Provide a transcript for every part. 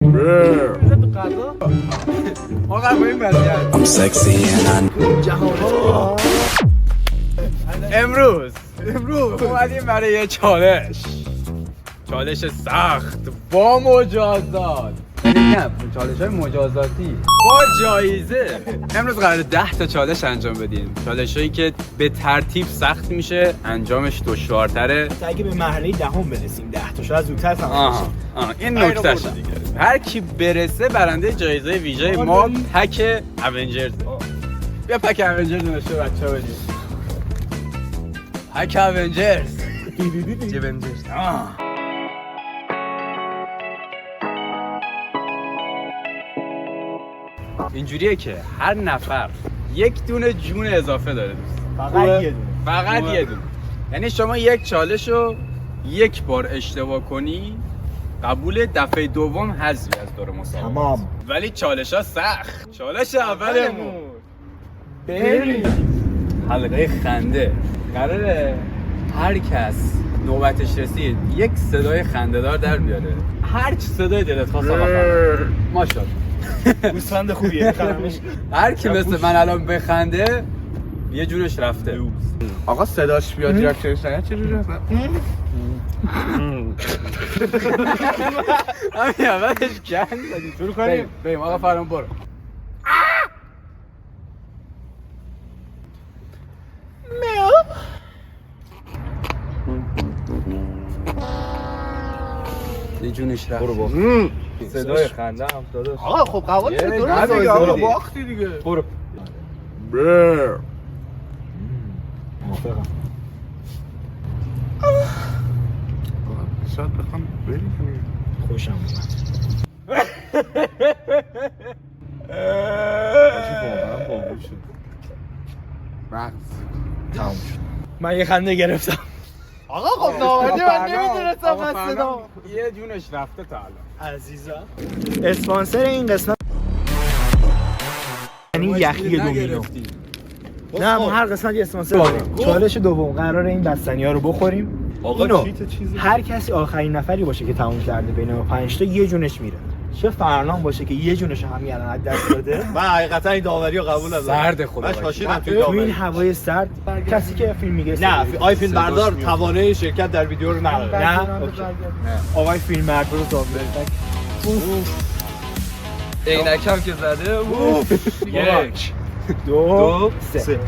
I'm sexy and امروز اومدیم برای یه چالش سخت با مجازات، نه چالش های مجازاتی با جایزه. امروز قراره 10 تا چالش انجام بدیم، چالش هایی که به ترتیب سخت میشه، انجامش دشوارتره. اگه به مرحله دهم برسیم 10 تا شاید زودتر تموم بشه. این نکتهشه. هر کی برسه برنده جایزه ویژه ما پک اونجرز. بیا پک اونجرز نوشته بچه‌ها بدید. پک اونجرز. اینجوریه که هر نفر یک دونه جون اضافه داره دوست. فقط یه دونه. یعنی شما یک چالشو یک بار اشتباه کنی قبول، دفعه دوم حذفی از دور مسابقه. تمام. ولی چالش ها سخت. چالش اولمون بریم حلقه خنده. قراره هر کس نوبتش رسید یک صدای خنده‌دار در بیاره. هر چه صدای دلت خواست بخنده. ماشاءالله. گوسفند خوبیه بخرمش. هر کی مثل من الان بخنده یه جونش رفته. آقا صداش بیاد ریاکشنش نه چه جوری هست؟ همین اولش گند دادی. شروع کنیم. بریم آقا فرمان برو. یه جونش رفت. برو صدای خنده هم داداش. آقا خب قوانین درست دیگه آقا باختی دیگه. برو. موافقم. شاید بخوام بریم. خوشم اومد. واقعا باحال شد. رقص تموم شد. من یه خنده گرفتم. آقا خب نامردی من نمیدونستم من صدا. یه جونش رفته تا الان. عزیزم اسپانسر این قسمت یعنی یخی دومینو. نه ما هر قسمت یه اسپانسر داریم. چالش دوم قراره این بستنی‌ها رو بخوریم. آقا هر کسی آخرین نفری باشه که تموم کرده بین ما 5 تا یه جونش میره. چه فرنام باشه که یه جونش همین الان از دست داده. من حقیقتا این داوری رو قبول ندارم. سرد خدا. من شاشیدم توی تو داوری. این هوای سرد کسی که فیلم میگه نه آی فیلم بردار توانه شرکت در ویدیو رو نداره. نه آقای فیلم بردار رو داوری. عینکم که زده. یک دو سه.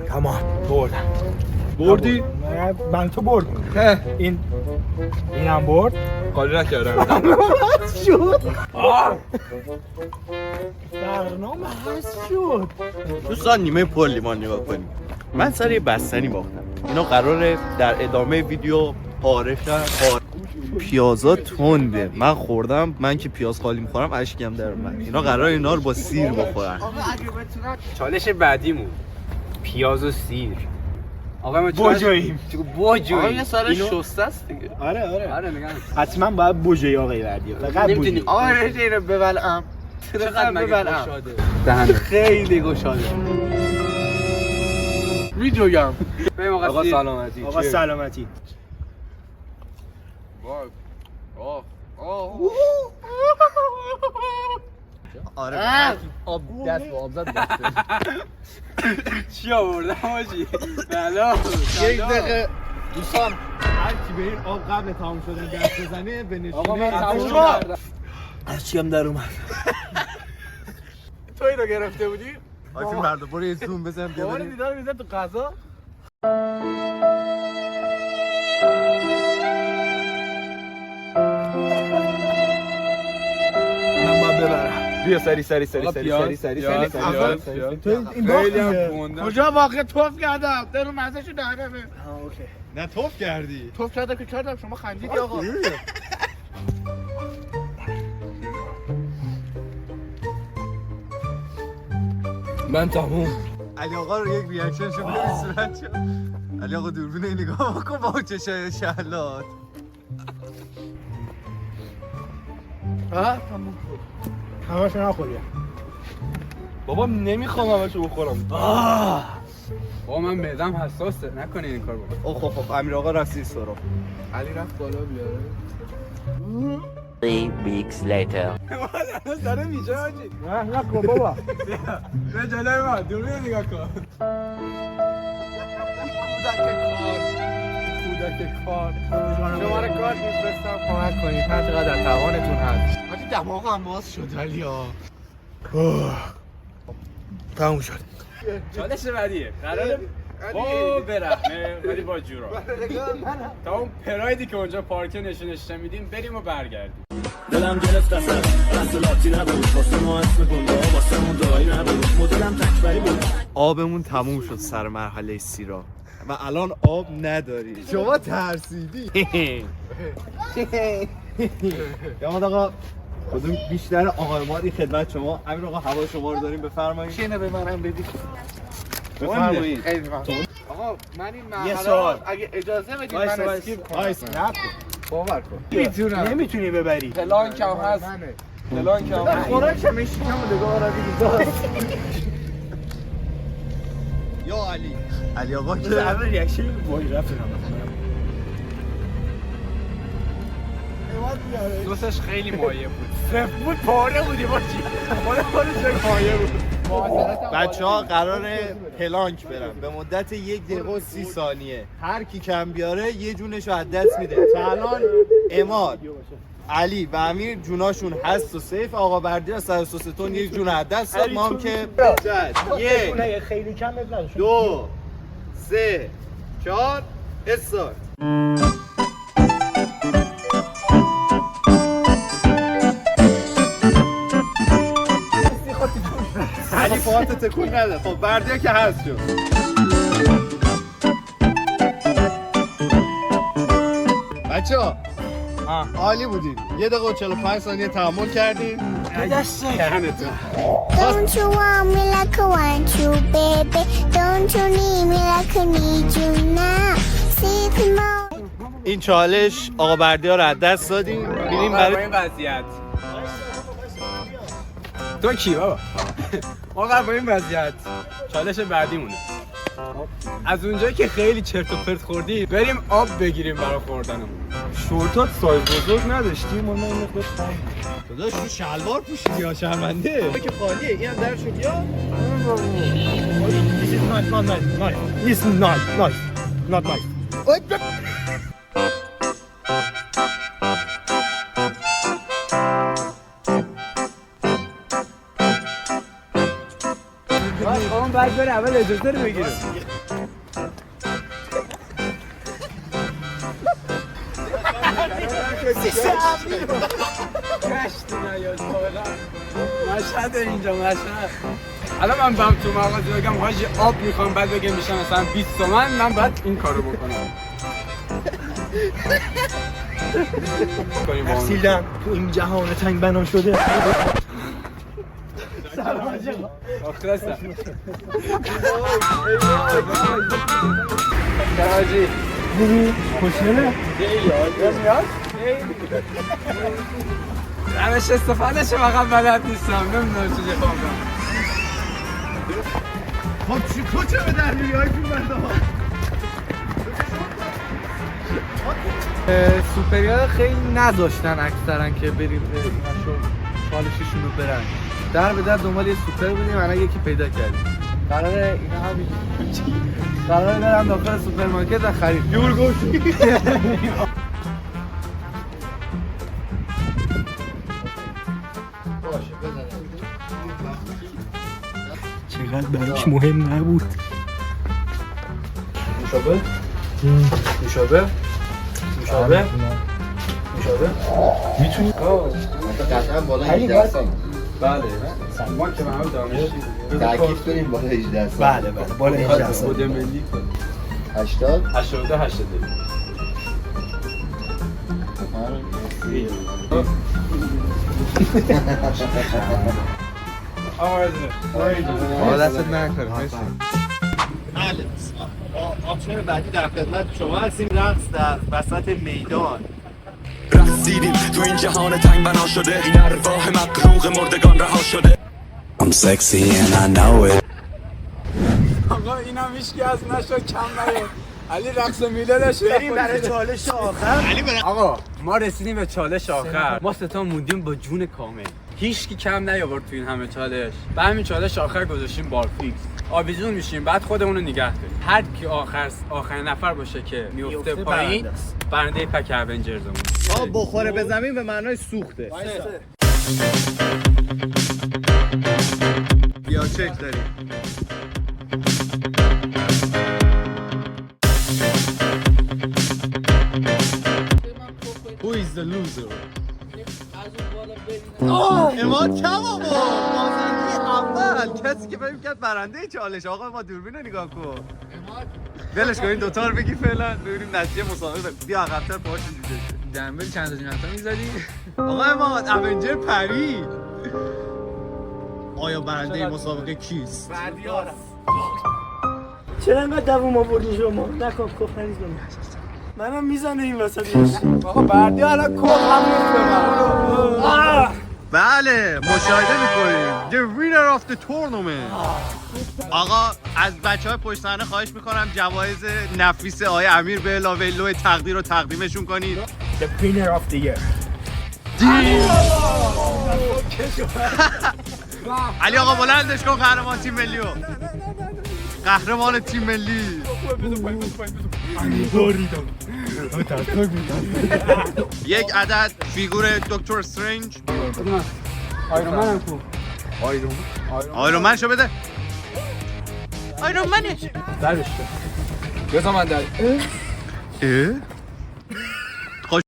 تمام بردم. بردی؟ من تو برد. اینم برد. قالی نکردم. شد. برنامه هست شد. دوستان نیمه پر لیمان نگاه کنیم. من سر یه بستنی باختم. اینا قراره در ادامه ویدیو پاره شن. پیازا تنده. من خوردم. من که پیاز خالی میخورم اشکم در اومد. اینا قراره اینا رو با سیر بخورن. چالش بعدیمون پیاز و سیر. آقا ما بوجوییم. آقا یه سرش شسته است دیگه. آره نگم. حتما باید بوجویی آقای وردی. فقط نمیتونی بوجویی. آقا رجی رو ببلعم. چقدر مگه ببلعم. گشاده دهنه. خیلی گشاده. ویدیوگم. بریم آقا سلامتی. آقا سلامتی. آره آب دست با آب زد دسته. چی آوردم آجی؟ سلام. یک دقیقه دوستان هر کی به این آب قبل تمام شدن دست بزنه به نشونه. آقا من تموم کردم. از چیم در اومد. تو اینو گرفته بودی؟ آی فیلم بردار برو یه زوم بزن بیا بابا بریم. دیدار میزن تو غذا. من باید ببرم. بیا سری این کجا واقعا توف کردم؟ در رو مزهشو دهنمه. اوکی. نه توف کردی. توف کردم که کردم شما خندیدی آقا. من تموم. علی آقا رو یک ریاکشن شو ببین صورتشو. علی آقا دوربین نگاه بکن با چشای شهلات. ها همش نخوری بابا نمیخوام همشو بخورم. بابا من معدم حساسه، نکنین این کار بابا. خب امیر آقا رفتی سراغ. علی رفت بالا بیاره. 3 weeks later. هنوز داره میشه آجی. نه نکن بابا به جلوی من دوربین نگاه کن. کودک کار. شماره کارت میفرستم کمک کنید هر چقدر در توانتون هست. آجی دماغم باز شد علی ها. تموم شد. چالش بعدیه. قراره برحمه ولی با جورا. تا اون پرایدی که اونجا پارک نشونش میدیم بریم و برگردیم. دلم گرفت اصلا رسولاتی نبود واسه ما اسم گنده ها واسه مون دایی نبود مدلم تکبری بود. آبمون تموم شد سر مرحله سیرا و الان آب نداری. شما ترسیدی. یاماد آقا کدوم بیشتر آقایمادی خدمت شما. امیر آقا هوا شما رو داریم بفرمایید. شینه به منم بدید. بفرمایید. خیلی ممنون. آقا من این یه مرحله سوال. اگه اجازه بدید من اسکیپ کنم. نکن باور کن. میتونم. نمیتونی ببری پلان کم هست. پلان کم هست. خوراک کمش کم نگاه را بگید یا علی آقا که که اول ریاکشن وای رفتم دوستش خیلی مایه بود. صفر بود پاره بودی باشی پاره جای پایه بود بچه ها قراره پلانک برن به مدت 1 دقیقه و 30 ثانیه. هر کی کم بیاره یه جونش رو از دست میده. تا الان اماد، علی و امیر جوناشون هست و سیف. آقا بردی از 103 تن یک جون از دست داد. ما هم که یک خیلی کم بزن 2 3 4 استارت. علی پاهات تکون نده. خب بردیا که هست شد. بچه ها عالی بودین. 1 دقیقه و 45 ثانیه تحمل کردین. Don't you want me like I want you, baby? Don't you need me like I need you now? See tomorrow. این چالش آقا بردیا رو از دست دادیم. میریم با برای این وضعیت تو کی بابا؟ آقا با این وضعیت چالش بعدیمونه. از اونجایی که خیلی چرت و پرت خوردی بریم آب بگیریم برای خوردنمون. شورتات سایز بزرگ نداشتی ما این مقدار داداش رو شلوار پوشیدی یا شرمنده که خالیه. اینم درشو بیا. This is not nice. This is not nice. اون بعد بره اول اجازه رو بگیره. مشهد اینجا مشهد. الان من بم تو مغازه بگم حاجی آب میخوام بعد بگم میشه مثلا 20 تومن من باید این کارو بکنم. تحصیلم تو این جهان تنگ بنا شده. آخرسته کراجی دیدی؟ خوشنله؟ میاد؟ همش استفاده شه فقط بلد نیستم نمیدونم چیزی خوابم. خب چی کچه به در میری های فیلم بنده ها؟ سوپریا خیلی نذاشتن اکثرا که بریم ایناشو چالششون رو برن. در به در دنبال یه سوپر بودیم الان یکی پیدا کردیم. قراره اینا همین قراره برن داخل سوپرمارکت و خرید. یورگوشی چقدر براش مهم نبود. مشابه؟ مشابه؟ مشابه؟ مشابه؟ میتونی؟ قطعا بالا 18 سال. بله ما که من هم دانشی تأکید کنیم بالا 18 سال. بله بالا 18 سال. خود ملی 80 82 82 دستت نکنه. بله آپشن بعدی در خدمت شما هستیم. رقص در وسط میدان. اسیریم تو این جهان تنگ بنا شده این ارواح مقروق مردگان رها شده I'm sexy and I know it. آقا اینا هیچکی از نشد کم نیاد. علی رقص میلادش بریم برای چالش آخر. آقا ما رسیدیم به چالش آخر. ما ستا موندیم با جون کامل. هیچکی کم نیاورد تو این همه چالش. به همین چالش آخر گذاشتیم بار فیکس. آویزون میشیم بعد خودمون رو نگه داریم. هر کی آخرین نفر باشه که میفته پایین برنده پک اونجرزمون. بخوره به زمین به معنای سوخته. بیا چک داریم. Who is the loser? اماد کم آقا بازنده اول کسی که فکر کرد برنده چالش. آقا ما دوربین رو نگاه کن. ولش کن این دوتا رو بگی فعلا ببینیم نتیجه مسابقه. بیا عقب‌تر باهاش اینجوری دنبل چند تا جنتا می‌زدی؟ آقا اماد اونجر پرید. آیا برنده مسابقه کیست؟ بردیار. چرا انقدر دووم آوردی شما؟ نکن کف نریز کنم. منم میزنه این وسط. آقا بردیار الان کل هم نیست به من. بله مشاهده میکنیم The winner of the tournament. آقا از بچهای پشت صحنه خواهش میکنم جوایز نفیس آقای امیر به علاوه لوح تقدیر رو تقدیمشون کنید. The winner of the year. علی آقا بلندش کن قهرمان تیم ملی رو. قهرمان تیم ملی. یک عدد فیگور دکتر استرنج. آیرون من هم خوب. آیرون من شو بده. آیرون منه. درش بزن من در.